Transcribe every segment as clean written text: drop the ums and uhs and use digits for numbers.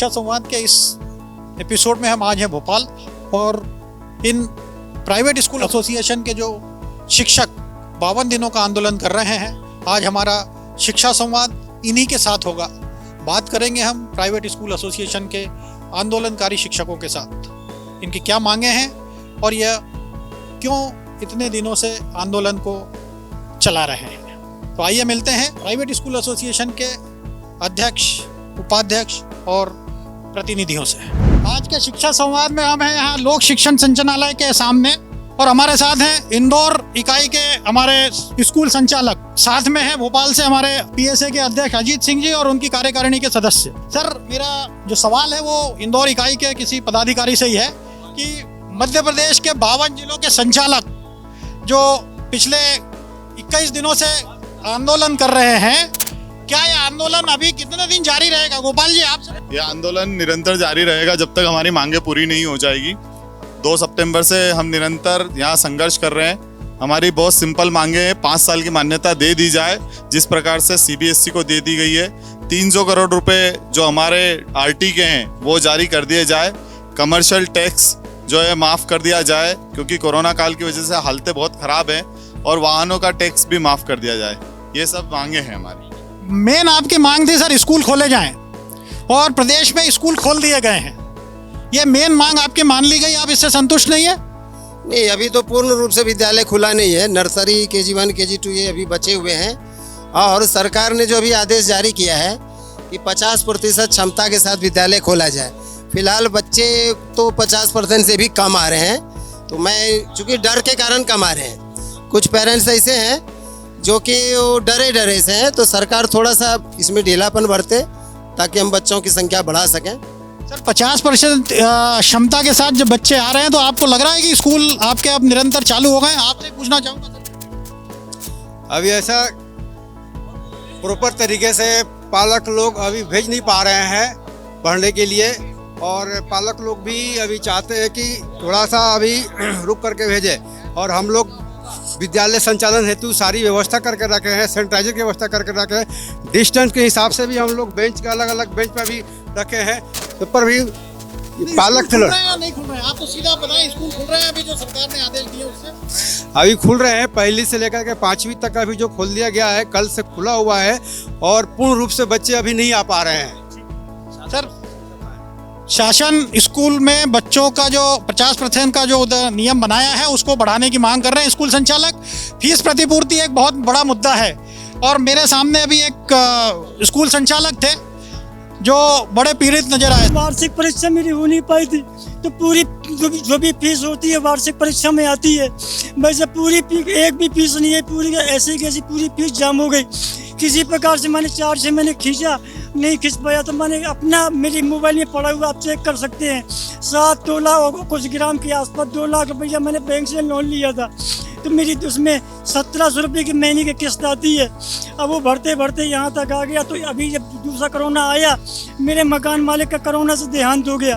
शिक्षा संवाद के इस एपिसोड में हम आज हैं भोपाल और इन प्राइवेट स्कूल एसोसिएशन के जो शिक्षक 52 दिनों का आंदोलन कर रहे हैं, आज हमारा शिक्षा संवाद इन्हीं के साथ होगा। बात करेंगे हम प्राइवेट स्कूल एसोसिएशन के आंदोलनकारी शिक्षकों के साथ, इनकी क्या मांगे हैं और यह क्यों इतने दिनों से आंदोलन को चला रहे हैं। तो आइए मिलते हैं प्राइवेट स्कूल एसोसिएशन के अध्यक्ष, उपाध्यक्ष और प्रतिनिधियों से। आज के शिक्षा संवाद में हम हैं यहाँ लोक शिक्षण संचालनालय के सामने और हमारे साथ हैं इंदौर इकाई के हमारे स्कूल संचालक, साथ में हैं भोपाल से हमारे पीएसए के अध्यक्ष अजीत सिंह जी और उनकी कार्यकारिणी के सदस्य। सर, मेरा जो सवाल है वो इंदौर इकाई के किसी पदाधिकारी से ही है कि मध्य प्रदेश के 52 जिलों के संचालक जो पिछले 21 दिनों से आंदोलन कर रहे हैं, क्या यह आंदोलन अभी कितने दिन जारी रहेगा? गोपाल जी, आप। यह आंदोलन निरंतर जारी रहेगा जब तक हमारी मांगे पूरी नहीं हो जाएगी। 2 सितंबर से हम निरंतर यहाँ संघर्ष कर रहे हैं। हमारी बहुत सिंपल मांगे हैं। 5 साल की मान्यता दे दी जाए जिस प्रकार से सीबीएसई को दे दी गई है। 300 करोड़ रुपए जो हमारे आरटी के हैं वो जारी कर दिए जाए। कमर्शियल टैक्स जो है माफ़ कर दिया जाए क्योंकि कोरोना काल की वजह से हालतें बहुत ख़राब हैं, और वाहनों का टैक्स भी माफ़ कर दिया जाए। ये सब मांगे हैं हमारी। मेन आपकी मांग थी सर, स्कूल खोले जाएं और प्रदेश में स्कूल खोल दिए गए हैं। ये मेन मांग आपकी मान ली गई, आप इससे संतुष्ट नहीं है? नहीं, अभी तो पूर्ण रूप से विद्यालय खुला नहीं है। नर्सरी, KG1, KG2 ये अभी बचे हुए हैं। और सरकार ने जो अभी आदेश जारी किया है कि 50% क्षमता के साथ विद्यालय खोला जाए। फिलहाल बच्चे तो 50% से भी कम आ रहे हैं, तो मैं चूँकि डर के कारण कम आ रहे हैं। कुछ पेरेंट्स ऐसे हैं जो कि वो डरे से हैं, तो सरकार थोड़ा सा इसमें ढीलापन बरते ताकि हम बच्चों की संख्या बढ़ा सकें। सर, 50% क्षमता के साथ जब बच्चे आ रहे हैं तो आपको लग रहा है कि स्कूल आपके अब निरंतर चालू हो गए? आपसे पूछना चाहूँगा सर। अभी ऐसा प्रॉपर तरीके से पालक लोग अभी भेज नहीं पा रहे हैं पढ़ने के लिए, और पालक लोग भी अभी चाहते हैं कि थोड़ा सा अभी रुक करके भेजें। और हम लोग विद्यालय संचालन हेतु सारी व्यवस्था करके रखे हैं, सैनिटाइजर की व्यवस्था करके रखे हैं। डिस्टेंस के हिसाब से भी हम लोग बेंच का अलग बेंच पर भी रखे हैं, तो पर भी पालक खुल रहे हैं या नहीं खुल रहे हैं? आप तो सीधा बताएं, स्कूल खुल रहे हैं अभी जो सरकार ने आदेश दिए उससे? अभी खुल रहे हैं। पहली से लेकर के 5वीं तक अभी जो खोल दिया गया है, कल से खुला हुआ है, और पूर्ण रूप से बच्चे अभी नहीं आ पा रहे हैं। सर, शासन स्कूल में बच्चों का जो 50% का जो नियम बनाया है उसको बढ़ाने की मांग कर रहे हैं स्कूल संचालक। फीस प्रतिपूर्ति एक बहुत बड़ा मुद्दा है, और मेरे सामने अभी एक स्कूल संचालक थे जो बड़े पीड़ित नजर आए। वार्षिक परीक्षा मेरी हो नहीं पाई थी, तो पूरी जो भी फीस होती है वार्षिक परीक्षा में आती है, वैसे पूरी एक भी फीस नहीं है। पूरी ऐसी कैसी पूरी फीस जाम हो गई। किसी प्रकार से मैंने 4 से मैंने खींचा, नहीं खींच पाया, तो मैंने अपना मेरे मोबाइल में पड़ा हुआ आप चेक कर सकते हैं, 7 तोला कुछ ग्राम के आसपास 2 लाख रुपया मैंने बैंक से लोन लिया था। तो मेरी उसमें 1700 रुपये की महीने की किस्त आती है। अब वो भरते भरते यहाँ तक आ गया। तो अभी जब दूसरा कोरोना आया, मेरे मकान मालिक का कोरोना से देहांत हो गया।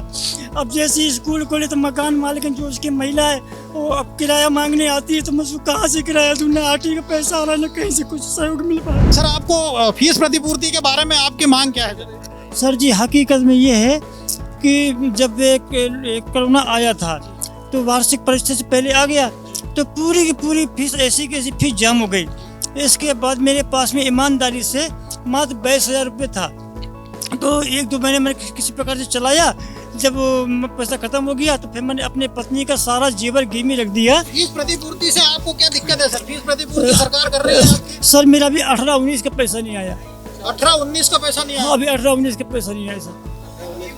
अब जैसे ही स्कूल खोले तो मकान मालिक जो उसकी महिला है वो अब किराया मांगने आती है, तो मैं उसको कहाँ से किराया दूँ? ना आटी का पैसा आ रहा, ना कहीं से कुछ सहयोग मिल पा रहा। सर, आपको फीस प्रतिपूर्ति के बारे में आपकी मांग क्या है? सर जी, हकीकत में ये है कि जब एक कोरोना आया था तो वार्षिक परीक्षा से पहले आ गया, तो पूरी की पूरी फीस ऐसी की ऐसी फीस जाम हो गई। इसके बाद मेरे पास में ईमानदारी से मात्र 22,000 रुपये था, तो 1-2 महीने मैंने किसी प्रकार से चलाया। जब पैसा खत्म हो गया तो फिर मैंने अपने पत्नी का सारा जेवर गिरवी में रख दिया। फीस प्रतिपूर्ति से आपको क्या दिक्कत है सर? फीस प्रतिपूर्ति सरकार कर रही है सर, मेरा अभी 18-19 का पैसा नहीं आया। 18-19 का पैसा नहीं आया? अभी 18-19 का पैसा नहीं आया सर।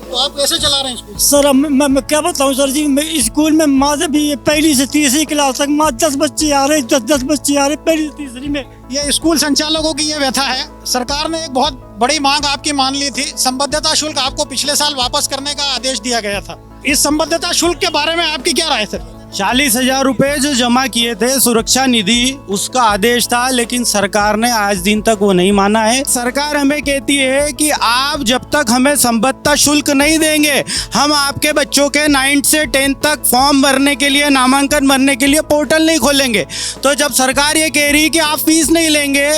तो आप कैसे चला रहे हैं स्कूल? सर, मैं क्या बताऊं सर जी, मैं स्कूल में माँ से भी पहली से तीसरी क्लास तक माँ 10 बच्चे आ रहे, 10 बच्चे आ रहे पहली से तीसरी में। ये स्कूल संचालकों की ये व्यथा है। सरकार ने एक बहुत बड़ी मांग आपकी मान ली थी। संबद्धता शुल्क आपको पिछले साल वापस करने का आदेश दिया गया था। इस संबद्धता शुल्क के बारे में आपकी क्या राय है सर? 40,000 रुपए जो जमा किए थे सुरक्षा निधि, उसका आदेश था, लेकिन सरकार ने आज दिन तक वो नहीं माना है। सरकार हमें कहती है कि आप जब तक हमें संबद्धता शुल्क नहीं देंगे, हम आपके बच्चों के 9th से 10th तक फॉर्म भरने के लिए, नामांकन भरने के लिए पोर्टल नहीं खोलेंगे। तो जब सरकार ये कह रही है कि आप फीस नहीं लेंगे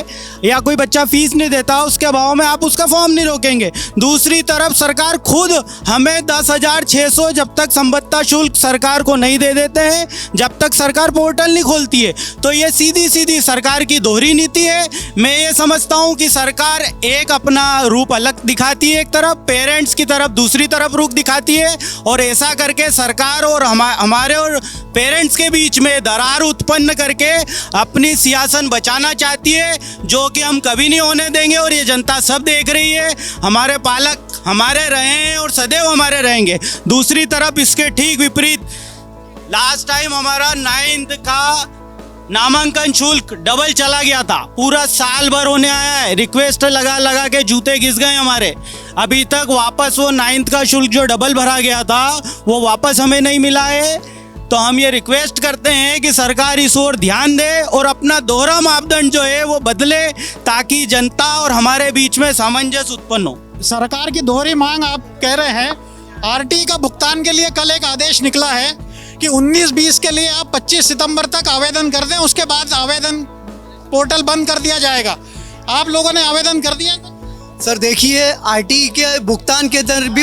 या कोई बच्चा फीस नहीं देता, उसके अभाव में आप उसका फॉर्म नहीं रोकेंगे। दूसरी तरफ सरकार खुद हमें 10,600 जब तक संबद्धता शुल्क सरकार को नहीं दे देते हैं, जब तक सरकार पोर्टल नहीं खोलती है। तो ये सीधी सीधी सरकार की दोहरी नीति है। मैं ये समझता हूँ कि सरकार एक अपना रूप अलग दिखाती है, एक तरफ पेरेंट्स की तरफ दूसरी तरफ रूप दिखाती है, और ऐसा करके सरकार और हमारे और पेरेंट्स के बीच में दरार उत्पन्न करके अपनी सियासत बचाना चाहती है, जो कि हम कभी नहीं होने देंगे। और ये जनता सब देख रही है, हमारे पालक हमारे रहे हैं और सदैव हमारे रहेंगे। दूसरी तरफ इसके ठीक विपरीत लास्ट टाइम हमारा 9th का नामांकन शुल्क डबल चला गया था, पूरा साल भर होने आया है, रिक्वेस्ट लगा के जूते घिस गए हमारे। अभी तक वापस वो 9th का शुल्क जो डबल भरा गया था वो वापस हमें नहीं मिला है। तो हम ये रिक्वेस्ट करते हैं कि सरकार इस ओर ध्यान दे और अपना दोहरा मापदंड जो है वो बदले, ताकि जनता और हमारे बीच में सामंजस्य उत्पन्न हो। सरकार की दोहरी मांग आप कह रहे हैं। आरटी का भुगतान के लिए कल एक आदेश निकला है कि 19-20 के लिए आप 25 सितंबर तक आवेदन कर दें, उसके बाद आवेदन पोर्टल बंद कर दिया जाएगा। आप लोगों ने आवेदन कर दिया? सर देखिए, आरटी के भुगतान के अंदर भी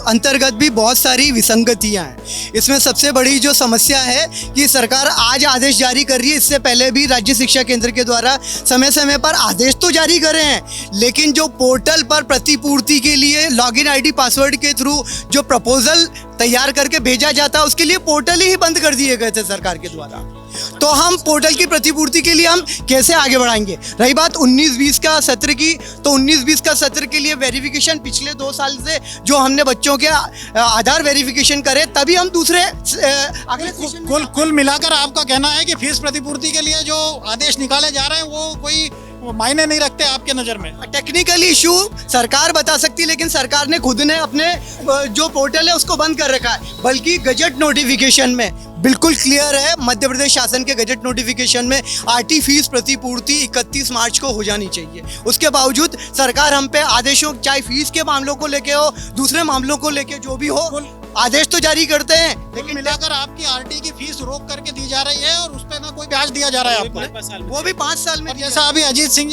अंतर्गत भी बहुत सारी विसंगतियां हैं। इसमें सबसे बड़ी जो समस्या है कि सरकार आज आदेश जारी कर रही है, इससे पहले भी राज्य शिक्षा केंद्र के द्वारा समय समय पर आदेश तो जारी कर रहे हैं, लेकिन जो पोर्टल पर प्रतिपूर्ति के लिए लॉगिन आईडी पासवर्ड के थ्रू जो प्रपोजल तैयार करके भेजा जाता है, उसके लिए पोर्टल ही बंद कर दिए गए थे सरकार के द्वारा। तो हम पोर्टल की प्रतिपूर्ति के लिए हम कैसे आगे बढ़ाएंगे? रही बात 19-20 का सत्र की, तो 19-20 का सत्र के लिए वेरिफिकेशन पिछले 2 साल से जो हमने बच्चों के आधार वेरिफिकेशन करे, तभी हम दूसरे अगले कुल मिलाकर आपका कहना है कि फीस प्रतिपूर्ति के लिए जो आदेश निकाले जा रहे हैं वो कोई मायने नहीं रखते आपके नज़र में? टेक्निकल इशू सरकार बता सकती है, लेकिन सरकार ने खुद ने अपने जो पोर्टल है उसको बंद कर रखा है। बल्कि गजट नोटिफिकेशन में बिल्कुल क्लियर है, मध्य प्रदेश शासन के गजट नोटिफिकेशन में आरटी फीस प्रतिपूर्ति 31 मार्च को हो जानी चाहिए। उसके बावजूद सरकार हम पे आदेशों, चाहे फीस के मामलों को लेके हो, दूसरे मामलों को लेके जो भी हो, आदेश तो जारी करते हैं, लेकिन मिलाकर आपकी आरटी की फीस रोक करके दी जा रही है और उस पर ना कोई ब्याज दिया जा रहा है आपको, वो भी 5 साल में। जैसा अभी अजीत सिंह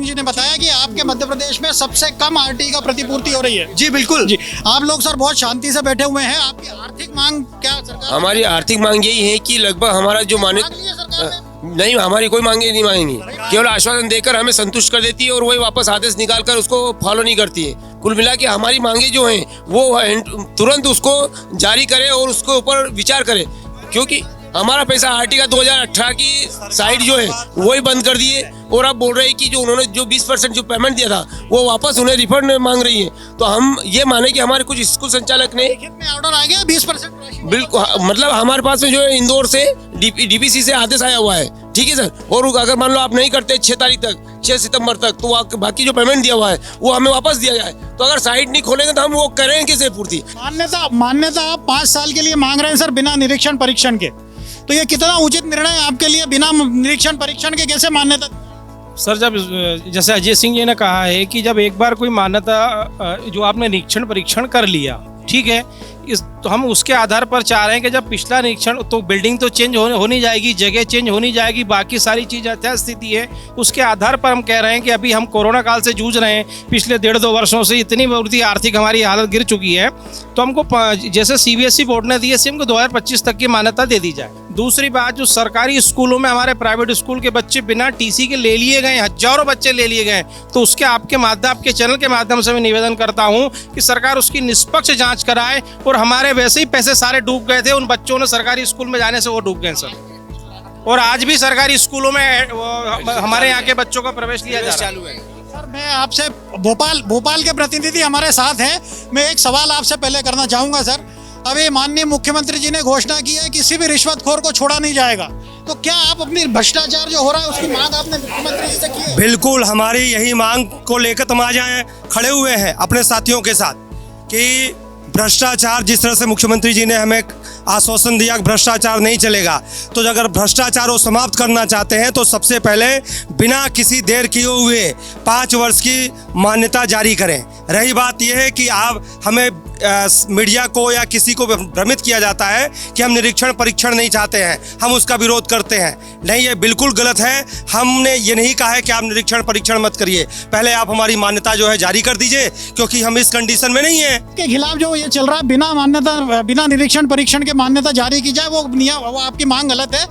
जी ने बताया कि आपके मध्य प्रदेश में सबसे कम आरटी का प्रतिपूर्ति हो रही है। जी बिल्कुल जी। आप लोग सर बहुत शांति से बैठे हुए हैं, आपकी आर्थिक मांग क्या सरकार? हमारी आर्थिक मांग यही है कि लगभग हमारा जो नहीं, हमारी कोई मांगे नहीं मांगेंगी, केवल आश्वासन देकर हमें संतुष्ट कर देती है और वही वापस आदेश निकाल कर उसको फॉलो नहीं करती है। कुल मिला के हमारी मांगे जो हैं वो तुरंत उसको जारी करे और उसके ऊपर विचार करे, क्योंकि हमारा पैसा आरटी का 2018 की साइट जो है वही बंद कर दिए, और अब बोल रहे हैं कि जो उन्होंने जो 20% जो पेमेंट दिया था वो वापस उन्हें रिफंड मांग रही है। तो हम ये माने कि हमारे कुछ स्कूल संचालक ने ऑर्डर आ गया 20%, बिल्कुल, मतलब हमारे पास में जो है इंदौर से डीपीसी से आदेश आया हुआ है, ठीक है सर। और अगर मान लो आप नहीं करते 6 तारीख तक, 6 सितंबर तक, तो बाकी जो पेमेंट दिया हुआ है वो हमें वापस दिया जाए। तो अगर साइट नहीं खोलेंगे तो हम वो करेंगे कैसे पूर्ति? मान्यता आप 5 साल के लिए मांग रहे हैं सर, बिना निरीक्षण परीक्षण के। तो ये कितना उचित निर्णय है आपके लिए, बिना निरीक्षण परीक्षण के कैसे मान्यता? सर, जब जैसे अजय सिंह जी ने कहा है कि जब एक बार कोई मान्यता जो आपने निरीक्षण परीक्षण कर लिया, ठीक है, तो हम उसके आधार पर चाह रहे हैं कि जब पिछला निरीक्षण, तो बिल्डिंग तो चेंज होनी जाएगी, जगह चेंज होनी जाएगी, बाकी सारी चीज़ यथास्थिति है, उसके आधार पर हम कह रहे हैं कि अभी हम कोरोना काल से जूझ रहे हैं, पिछले 1.5-2 वर्षों से इतनी बहुत आर्थिक हमारी हालत गिर चुकी है, तो हमको जैसे सीबीएसई बोर्ड ने दी है, हमको 2025 तक की मान्यता दे दी जाए। दूसरी बात, जो सरकारी स्कूलों में हमारे प्राइवेट स्कूल के बच्चे बिना टीसी के ले लिए गए, हजारों बच्चे ले लिए गए, तो उसके आपके चैनल के माध्यम से मैं निवेदन करता हूं कि सरकार उसकी निष्पक्ष जांच कराए। और हमारे वैसे ही पैसे सारे डूब गए थे, उन बच्चों ने सरकारी स्कूल में जाने से वो डूब गए सर। और आज भी सरकारी स्कूलों में हमारे यहाँ के बच्चों का प्रवेश लिया जा रहा है। सर, मैं आपसे भोपाल के प्रतिनिधि हमारे साथ हैं, मैं एक सवाल आपसे पहले करना चाहूँगा सर। अभी माननीय मुख्यमंत्री जी ने घोषणा की है किसी भी रिश्वतखोर को छोड़ा नहीं जाएगा, तो क्या आप अपनी भ्रष्टाचार जो हो रहा है उसकी मांग आपने मुख्यमंत्री जी से की है? बिल्कुल, हमारी यही मांग को लेकर तुम आज खड़े हुए हैं अपने साथियों के साथ कि भ्रष्टाचार जिस तरह से मुख्यमंत्री जी ने हमें आश्वासन दिया कि भ्रष्टाचार नहीं चलेगा। तो अगर भ्रष्टाचार को समाप्त करना चाहते हैं तो सबसे पहले बिना किसी देर किए हुए 5 वर्ष की मान्यता जारी करें। रही बात यह है कि आप हमें मीडिया को या किसी को भ्रमित किया जाता है कि हम निरीक्षण परीक्षण नहीं चाहते हैं, हम उसका विरोध करते हैं। नहीं, ये बिल्कुल गलत है। हमने ये नहीं कहा है कि आप निरीक्षण परीक्षण मत करिए, पहले आप हमारी मान्यता जो है जारी कर दीजिए, क्योंकि हम इस कंडीशन में नहीं है। के खिलाफ जो ये चल रहा है बिना मान्यता, बिना निरीक्षण परीक्षण के मान्यता जारी की जाए, वो आपकी मांग गलत है।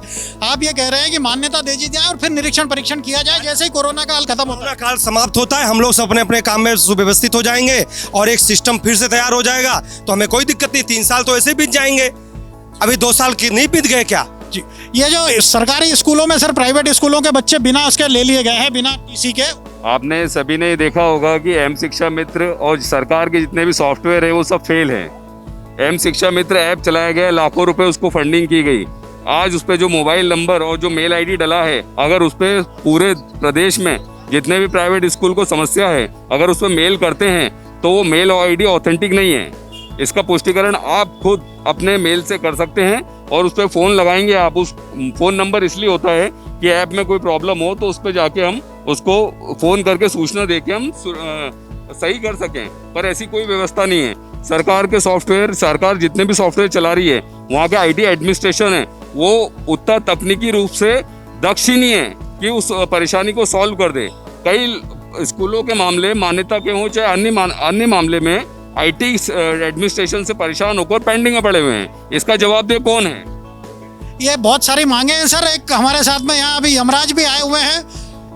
आप ये कह रहे हैं कि मान्यता दे दी जाए और फिर निरीक्षण परीक्षण किया जाए जैसे ही कोरोना काल खत्म होता है। कोरोना काल समाप्त होता है, हम लोग सब अपने अपने काम में सुव्यवस्थित हो जाएंगे और एक सिस्टम फिर से तैयार हो जाएगा, तो हमें कोई दिक्कत नहीं। 3 साल तो ऐसे बीत जाएंगे, अभी 2 साल की नहीं बीत गए क्या? जी, ये जो सरकारी स्कूलों में सर प्राइवेट स्कूलों के बच्चे बिना उसके ले लिए गए हैं, बिना टीसी के। आपने सभी ने देखा होगा कि एम शिक्षा मित्र और सरकार के जितने भी सॉफ्टवेयर है वो सब फेल हैं। एम शिक्षा मित्र ऐप चलाया गया, लाखों रुपए उसको फंडिंग की गई। आज उस पर जो मोबाइल नंबर और जो मेल आईडी डला है, अगर उस पर पूरे प्रदेश में जितने भी प्राइवेट स्कूल को समस्या है, अगर उस पर मेल करते हैं तो वो मेल और आईडी ऑथेंटिक नहीं है। इसका पुष्टिकरण आप खुद अपने मेल से कर सकते हैं और उस पर फ़ोन लगाएंगे आप। उस फ़ोन नंबर इसलिए होता है कि ऐप में कोई प्रॉब्लम हो तो उस पर जाके हम उसको फ़ोन करके सूचना देके हम सही कर सकें, पर ऐसी कोई व्यवस्था नहीं है। सरकार के सॉफ्टवेयर, सरकार जितने भी सॉफ्टवेयर चला रही है, वहाँ के IT एडमिनिस्ट्रेशन है वो उतना तकनीकी रूप से दक्ष ही नहीं है कि उस परेशानी को सॉल्व कर दे। कई स्कूलों के मामले मान्यता के हों चाहे अन्य मामले में IT एडमिनिस्ट्रेशन से परेशान होकर पेंडिंग में पड़े हुए हैं। इसका जवाब दे कौन है? ये बहुत सारी मांगे हैं सर। एक हमारे साथ में यहाँ अभी यमराज भी आए हुए हैं,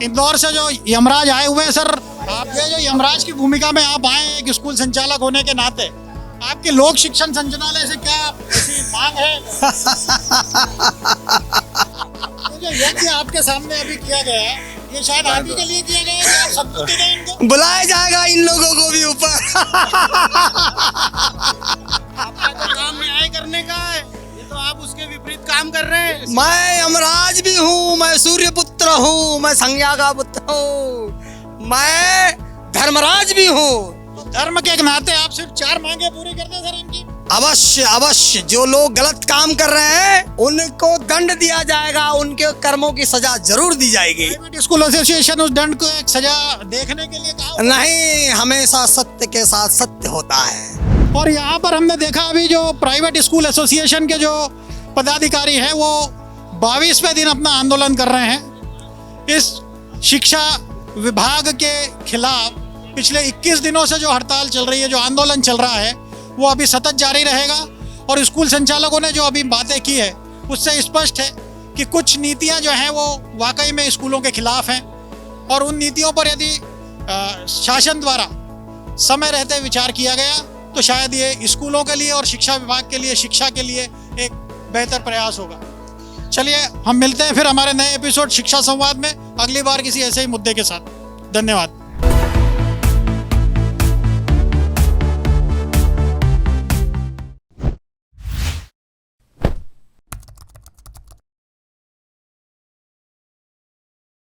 इंदौर से जो यमराज आए हुए हैं। सर, आप ये जो यमराज की भूमिका में आप आए हैं एक स्कूल संचालक होने के नाते, आपके लोक शिक्षण संचालय से क्या ऐसी मांग है? तो जो यज्ञ आपके सामने अभी किया गया है, ये शायद आप ही के लिए किया गया है कि आप संतुष्ट हैं इनको? बुलाया जाएगा इन लोगों को भी ऊपर। आपका तो काम न्याय करने का है, ये तो आप उसके विपरीत काम कर रहे हैं। मैं यमराज भी हूँ, मैं सूर्य पुत्र हूँ, मैं संज्ञा का पुत्र हूँ, मैं धर्मराज भी हूँ। तो धर्म के नाते आप सिर्फ 4 मांगे पूरी कर दें सर इनकी? अवश्य अवश्य, जो लोग गलत काम कर रहे हैं उनको दंड दिया जाएगा, उनके कर्मों की सजा जरूर दी जाएगी। प्राइवेट स्कूल एसोसिएशन उस दंड को एक सजा देखने के लिए कहा? नहीं, हमेशा सत्य के साथ सत्य होता है। और यहाँ पर हमने देखा अभी जो प्राइवेट स्कूल एसोसिएशन के जो पदाधिकारी हैं वो 22वें दिन अपना आंदोलन कर रहे हैं। इस शिक्षा विभाग के खिलाफ पिछले 21 दिनों से जो हड़ताल चल रही है, जो आंदोलन चल रहा है, वो अभी सतत जारी रहेगा। और स्कूल संचालकों ने जो अभी बातें की है उससे स्पष्ट है कि कुछ नीतियां जो हैं वो वाकई में स्कूलों के खिलाफ हैं और उन नीतियों पर यदि शासन द्वारा समय रहते विचार किया गया तो शायद ये स्कूलों के लिए और शिक्षा विभाग के लिए, शिक्षा के लिए एक बेहतर प्रयास होगा। चलिए, हम मिलते हैं फिर हमारे नए एपिसोड शिक्षा संवाद में अगली बार किसी ऐसे ही मुद्दे के साथ। धन्यवाद।